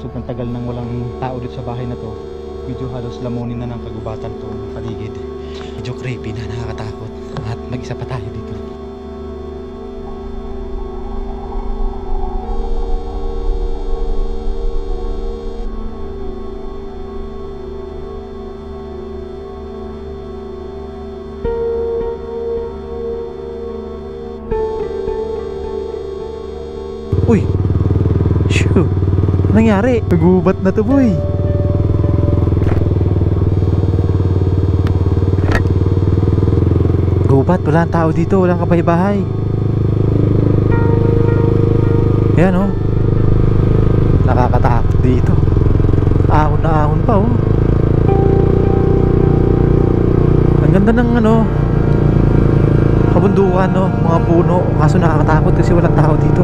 sobrang tagal nang walang tao dito sa bahay na to, medyo halos lamunin na ng kagubatan to paligid. Medyo creepy na, nakakatakot. At mag-isa pa tayo dito. Uy! Shoo! Anong nangyari? Nagubat na to, boy! Gubat, walang tao dito, walang kapay-bahay. Ayan oh. Nakakatakot dito. Ahon na ahon pa oh. Ang ganda ng ano, kabundukan no, mga puno. Kaso nakakatakot kasi walang tao dito.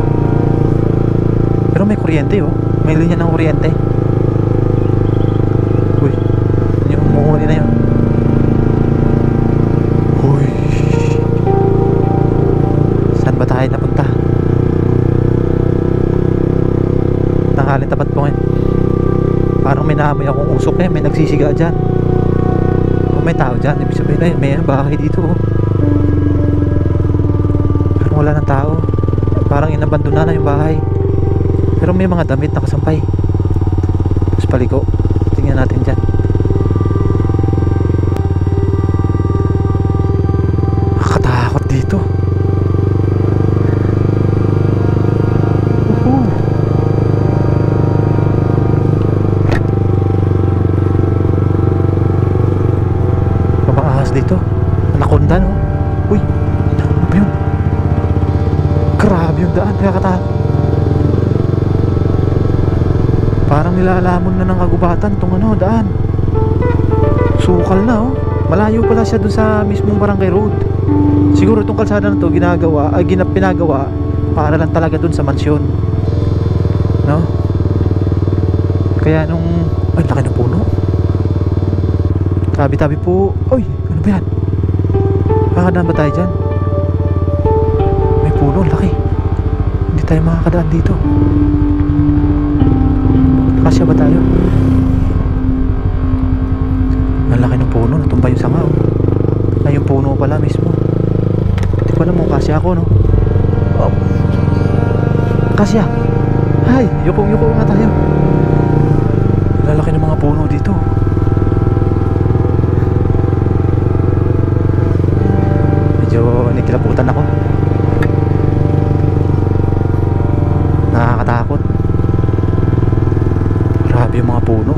Pero may kuryente oh. May linya ng kuryente. Uy, yung umuuli na yun. Uy, saan ba tayo napunta? Tanghalin tapat po ngayon. Parang may naamoy akong usok eh. May nagsisiga dyan. O may tao dyan. Ibig sabihin na may bahay dito oh. Parang wala ng tao. Parang inabandona na yung bahay. Pero may mga damit nakasampay. Tapos paliko. Tingnan natin dyan. Nakakatakot dito. Mabang ahas dito. Anaconda no. Uy, ano yun? Grabe yung daan. Nakakatakot. Parang nilalamon na ng kagubatan tong ano, daan. Sukal na oh. Malayo pala siya dun sa mismong barangay road. Siguro itong kalsada na to pinagawa para lang talaga dun sa mansyon. No? Kaya nung ay laki ng puno. Tabi-tabi po. Oy, ano ba yan? Makakadaan ba tayo dyan? May puno, laki. Hindi tayo makakadaan dito. Kasya ba tayo? Ang laki ng puno, natumba yung sanga oh. Ay yung puno pala mismo. Hindi ko alam kung kasya ako no. Oh. Kasya. Hay, yuko nga tayo. Ang laki ng mga puno dito. Medyo nikilabutan ako. Nakakatakot. Grabe yung mga puno.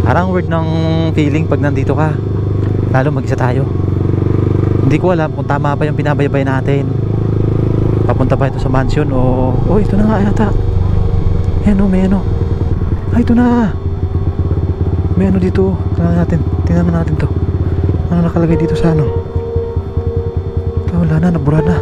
Parang weird ng feeling pag nandito ka. Lalo mag-isa tayo. Hindi ko alam kung tama pa yung pinabaybay natin. Papunta ba ito sa mansion o... Oh, ito na nga yata. Ayan o, may ano. Ay, ito na. May ano dito. Tingnan natin to. Ano nakalagay dito sa ano? Wala na, nabura na.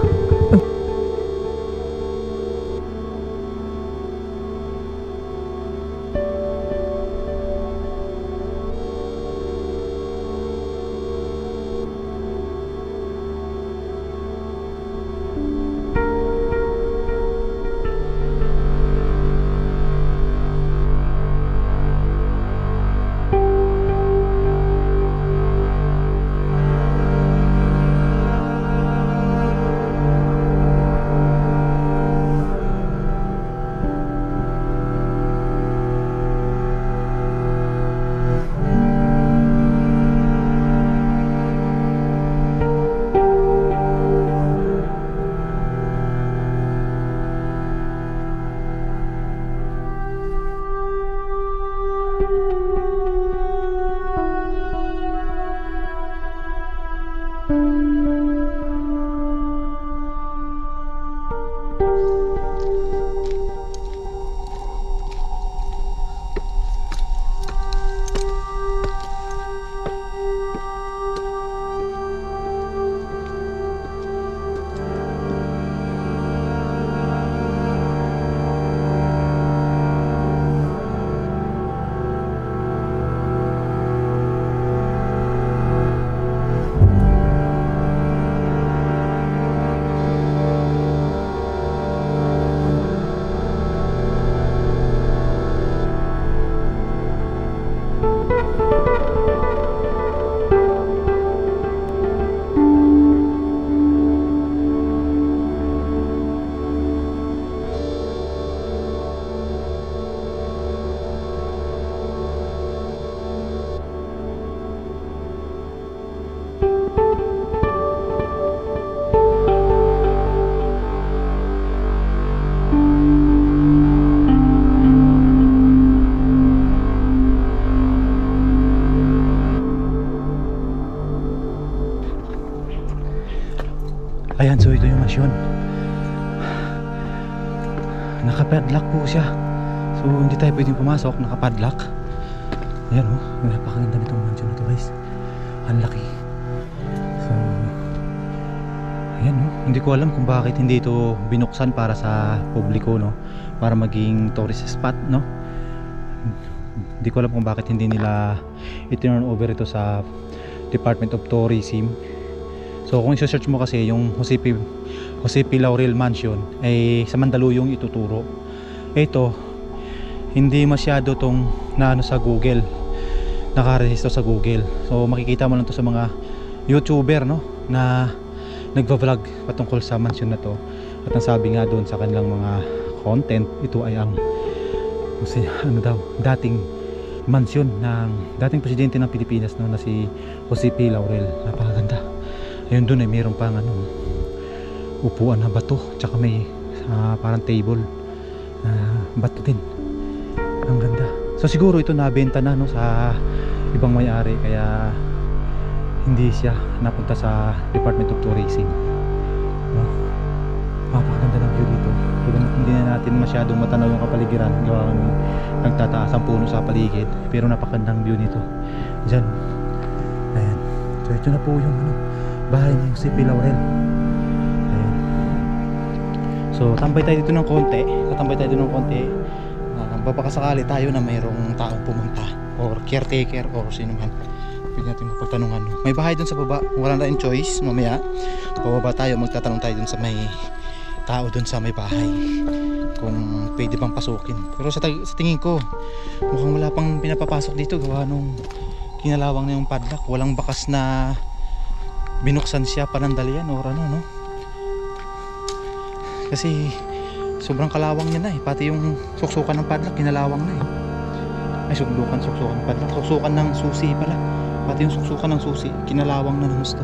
Ayan, so ito yung mansyon. Nakapadlock po siya. So hindi tayo pwedeng pumasok, nakapadlock. Ayan oh, napakaganda nitong mansyon na to guys. Ang laki. So ayan oh, hindi ko alam kung bakit hindi ito binuksan para sa publiko, no, para maging tourist spot, no. Hindi ko alam kung bakit hindi nila i-turn over ito sa Department of Tourism. So kung i-search mo kasi yung Jose P. Laurel Mansion ay sa Mandaluyong ituturo. Ito hindi masyado tong naano sa Google, nakarehistro sa Google. So makikita mo lang to sa mga YouTuber, no, na nagva-vlog patungkol sa mansion na to. At ang sabi nga doon sa kanilang mga content, ito ay ang ano daw, dating mansyon ng dating presidente ng Pilipinas, no, na si Jose P. Laurel. Napakaganda. Ayun, doon ay mayroon pang ano, upuan na bato, tsaka may parang table na bato din. Ang ganda. So siguro ito nabenta na, no, sa ibang may-ari, kaya hindi siya napunta sa Department of Tourism, no? Napakaganda ng view dito. Hindi na natin masyadong matanaw yung kapaligiran, gawa ng nagtataas ang puno sa paligid, pero napakagandang view nito dyan. Ayan, so ito na po yung ano, bahay ni Jose P. Laurel. Ayan. So tambay tayo dito ng konti, babakasakali tayo na mayroong taong pumunta or caretaker or sino man, pwede natin mapagtanungan. May bahay dun sa baba, wala na yung choice. Mamaya bababa tayo, magtatanong tayo dun sa may tao dun sa may bahay kung pwede bang pasukin. Pero sa tingin ko mukhang wala pang pinapapasok dito, gawa nung kinalawang na yung padlock. Walang bakas na binuksan siya panandalian or ano, no? Kasi sobrang kalawang niya na eh. Pati yung suksukan ng padlock kinalawang na eh. Ay, suksukan ng padlock, suksukan ng susi pala. Pati yung suksukan ng susi kinalawang na ng gusto.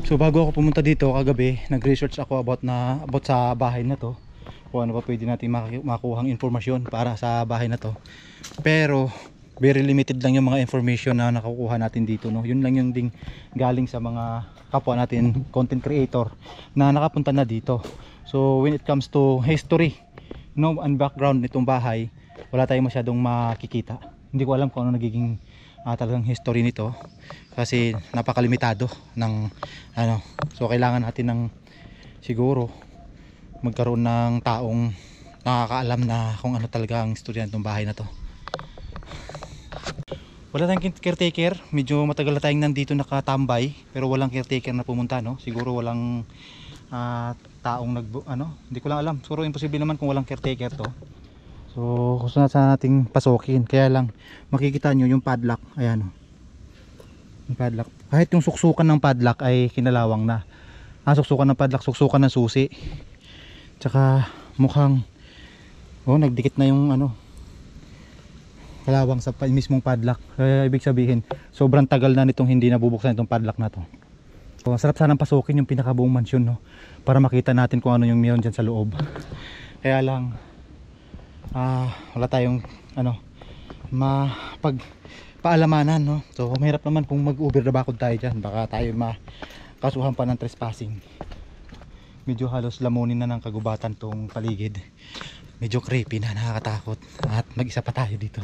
So bago ako pumunta dito kagabi, nag-research ako about sa bahay na to, kung ano pa pwede natin makuhang informasyon para sa bahay na to. Pero very limited lang yung mga information na nakukuha natin dito, no. Yun lang yung ding galing sa mga kapwa natin content creator na nakapunta na dito. So when it comes to history, no, and background nitong bahay, wala tayong masyadong makikita. Hindi ko alam kung ano nagiging talagang history nito, kasi napakalimitado ng ano. So kailangan natin ng siguro magkaroon ng taong nakakaalam na kung ano talaga ang istorya nitong bahay na to. Wala tayong caretaker, medyo matagal na tayong nandito nakatambay, pero walang caretaker na pumunta, no. Siguro walang taong hindi ko lang alam. Siguro imposible naman kung walang caretaker to. So gusto na nating pasukin, kaya lang makikita nyo yung padlock. Ayan, yung padlock, kahit yung suksukan ng padlock ay kinalawang na. Suksukan ng padlock, suksukan ng susi, tsaka mukhang nagdikit na yung kalawang sa mismong padlock. Kaya ibig sabihin sobrang tagal na nitong hindi nabubuksan itong padlock na to. So sarap sanang pasukin yung pinakabuong mansyon, no, para makita natin kung ano yung meron dyan sa loob. Kaya lang wala tayong paalamanan, no. So mahirap naman kung mag-Uber na bakod tayo dyan, baka tayo makasuhan pa ng trespassing. medyo halos lamunin na ng kagubatan tong paligid. Medyo creepy na, nakakatakot. At mag-isa pa tayo dito.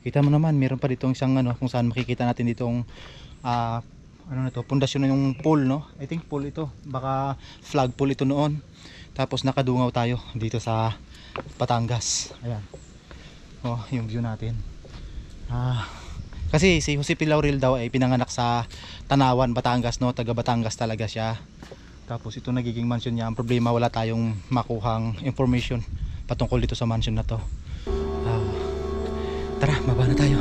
Kita mo naman, meron pa dito isang ano, kung saan makikita natin ditong ano na to, pundasyon na yung pool, no? I think pool ito, baka flag pole ito noon. Tapos nakadungaw tayo dito sa Batangas. Ayan. Oh, yung view natin. Kasi si Jose P. Laurel daw ay pinanganak sa Tanawan, Batangas, no? Taga Batangas talaga siya. Tapos ito nagiging mansion niya. Ang problema, wala tayong makuhang information patungkol dito sa mansion na to. Tara, baba na tayo.